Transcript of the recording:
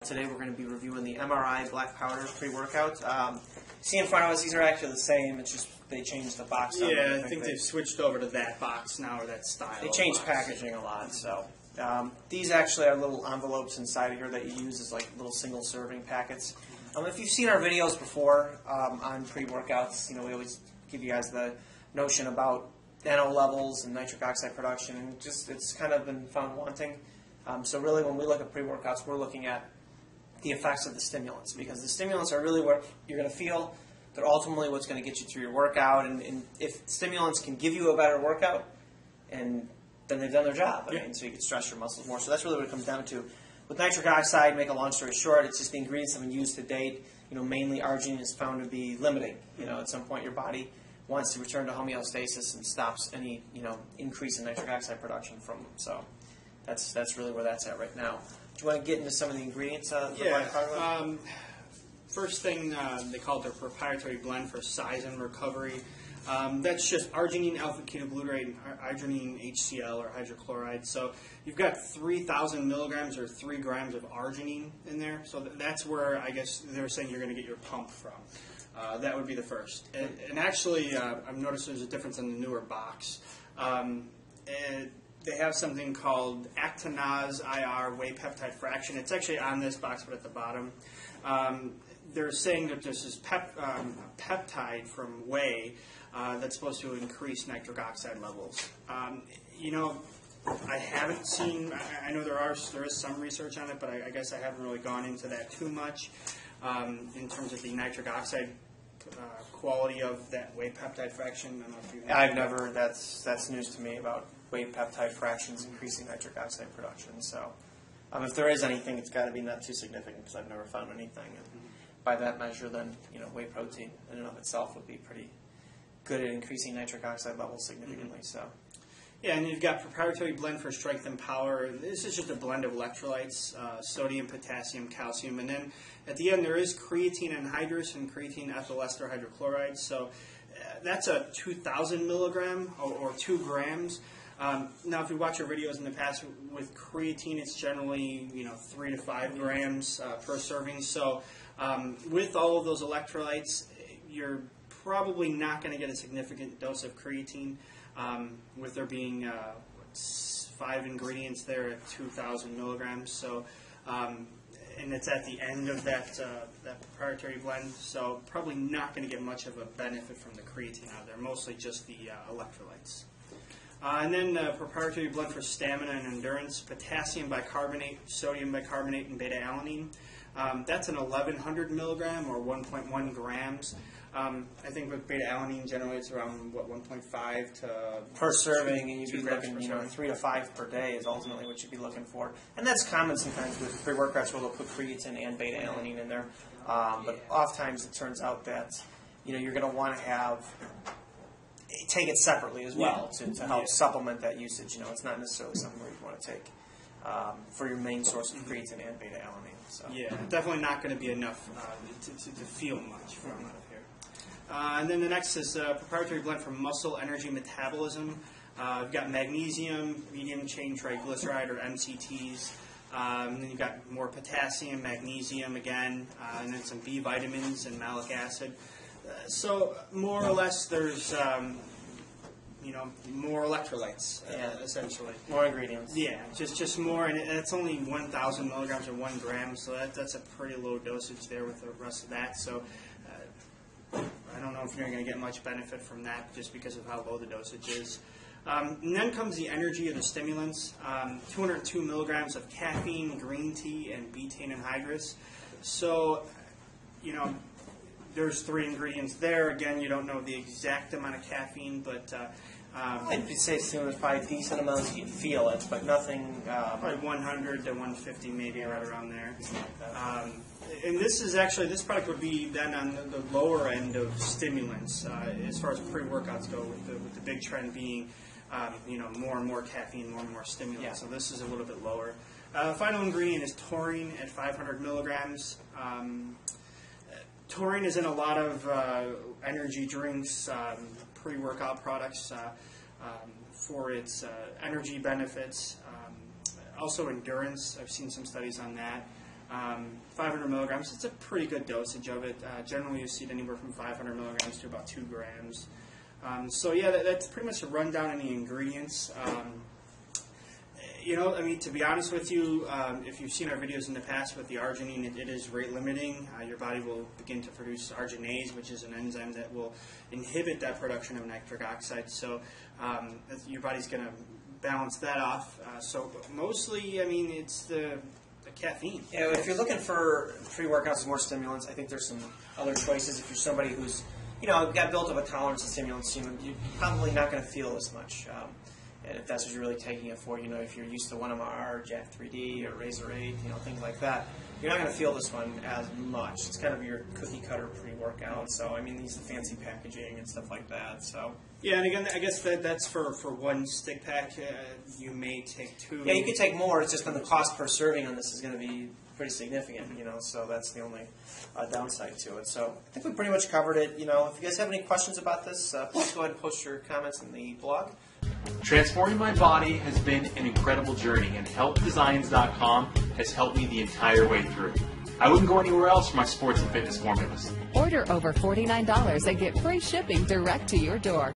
Today we're going to be reviewing the MRI black powder pre-workout. See in front of us, these are actually the same. It's just they changed the box. Yeah, I think they've switched over to that box now, or that style. They changed packaging a lot. So these actually are little envelopes inside of here that you use as like little single serving packets. If you've seen our videos before on pre-workouts, you know, we always give you guys the notion about nano levels and nitric oxide production, and just it's kind of been found wanting. So really, when we look at pre-workouts, we're looking at the effects of the stimulants, because the stimulants are really what you're going to feel. They're ultimately what's going to get you through your workout, and if stimulants can give you a better workout, and then they've done their job. I mean, so you can stress your muscles more. So that's really what it comes down to. With nitric oxide, make a long story short, it's just the ingredients that have been used to date. You know, mainly arginine is found to be limiting. You know, at some point your body wants to return to homeostasis and stops any increase in nitric oxide production from them. So that's really where that's at right now. Do you want to get into some of the ingredients? First thing, they call it their proprietary blend for size and recovery. That's just arginine, alpha-ketoglutarate, and arginine HCl or hydrochloride. So you've got 3,000 milligrams or 3 grams of arginine in there. So that's where I guess they're saying you're going to get your pump from. That would be the first. And actually, I've noticed there's a difference in the newer box. They have something called actinase IR whey peptide fraction. It's actually on this box, but at the bottom. They're saying that this is peptide from whey that's supposed to increase nitric oxide levels. You know, I haven't seen. I know there is some research on it, but I guess I haven't really gone into that too much in terms of the nitric oxide quality of that whey peptide fraction. I don't know if I've never. That's news to me about whey peptide fractions increasing nitric oxide production. So, if there is anything, it's got to be not too significant, because I've never found anything. And by that measure, then whey protein in and of itself would be pretty good at increasing nitric oxide levels significantly. So. Yeah, and you've got proprietary blend for strength and power. This is just a blend of electrolytes, sodium, potassium, calcium, and then at the end there is creatine anhydrous and creatine ethyl ester hydrochloride. So that's a 2,000 milligram or 2 grams. Now, if you watch our videos in the past with creatine, it's generally 3 to 5 grams per serving. So with all of those electrolytes, you're probably not going to get a significant dose of creatine. With there being 5 ingredients there at 2,000 milligrams. So, and it's at the end of that proprietary blend. So probably not going to get much of a benefit from the creatine out there. Mostly just the electrolytes. And then proprietary blend for stamina and endurance: potassium bicarbonate, sodium bicarbonate, and beta-alanine. That's an 1,100 milligram or 1.1 grams. I think with beta-alanine generally it's around 1.5 to per serving, and you'd be looking 3 to 5 per day is ultimately what you'd be looking for. And that's common sometimes with pre-workouts where they'll put creatine and beta-alanine in there. But oftentimes it turns out that you're going to want to take it separately as well to help supplement that usage. It's not necessarily something where you want to take for your main source of creatine and beta-alanine. So. Yeah, definitely not going to be enough to feel much from out of here. And then the next is proprietary blend for muscle energy metabolism. We've got magnesium, medium chain triglyceride or MCTs. And then you've got more potassium, magnesium again, and then some B vitamins and malic acid. So more or less, there's more electrolytes, essentially. More ingredients. Yeah, just more, and it's only 1,000 milligrams or 1 gram, so that's a pretty low dosage there with the rest of that. So I don't know if you're going to get much benefit from that just because of how low the dosage is. And then comes the energy of the stimulants: 202 milligrams of caffeine, green tea, and betaine anhydrous. So, there's 3 ingredients there. Again, you don't know the exact amount of caffeine, but I'd say there's probably decent amounts you'd feel it, but nothing. Probably 100 to 150, maybe right around there. And this product would be then on the lower end of stimulants as far as pre-workouts go, with the big trend being more and more caffeine, more and more stimulants. Yeah. So this is a little bit lower. Final ingredient is taurine at 500 milligrams. Taurine is in a lot of energy drinks, pre-workout products for its energy benefits, also endurance. I've seen some studies on that. 500 milligrams. It's a pretty good dosage of it. Generally, you see it anywhere from 500 milligrams to about 2 grams. So yeah, that's pretty much a rundown on the ingredients. You know, I mean, to be honest with you, if you've seen our videos in the past with the arginine, it is rate limiting. Your body will begin to produce arginase, which is an enzyme that will inhibit that production of nitric oxide. So your body's going to balance that off. So mostly, I mean, it's the caffeine. Yeah, if you're looking for pre-workouts with more stimulants, I think there's some other choices. If you're somebody who's, you know, got built up a tolerance to stimulants, you're probably not going to feel as much. And if that's what you're really taking it for, you know, if you're used to 1MR, or Jack 3D, or Razor 8, you know, things like that, you're not going to feel this one as much. It's kind of your cookie-cutter pre-workout. So, I mean, these the fancy packaging and stuff like that. So. Yeah, and again, I guess that's for one stick pack. You may take 2. Yeah, you could take more. It's just on the cost per serving on this is going to be pretty significant, you know, so that's the only downside to it. So I think we pretty much covered it. You know, if you guys have any questions about this, please go ahead and post your comments in the blog. Transforming my body has been an incredible journey, and HealthDesigns.com has helped me the entire way through. I wouldn't go anywhere else for my sports and fitness formulas. Order over $49 and get free shipping direct to your door.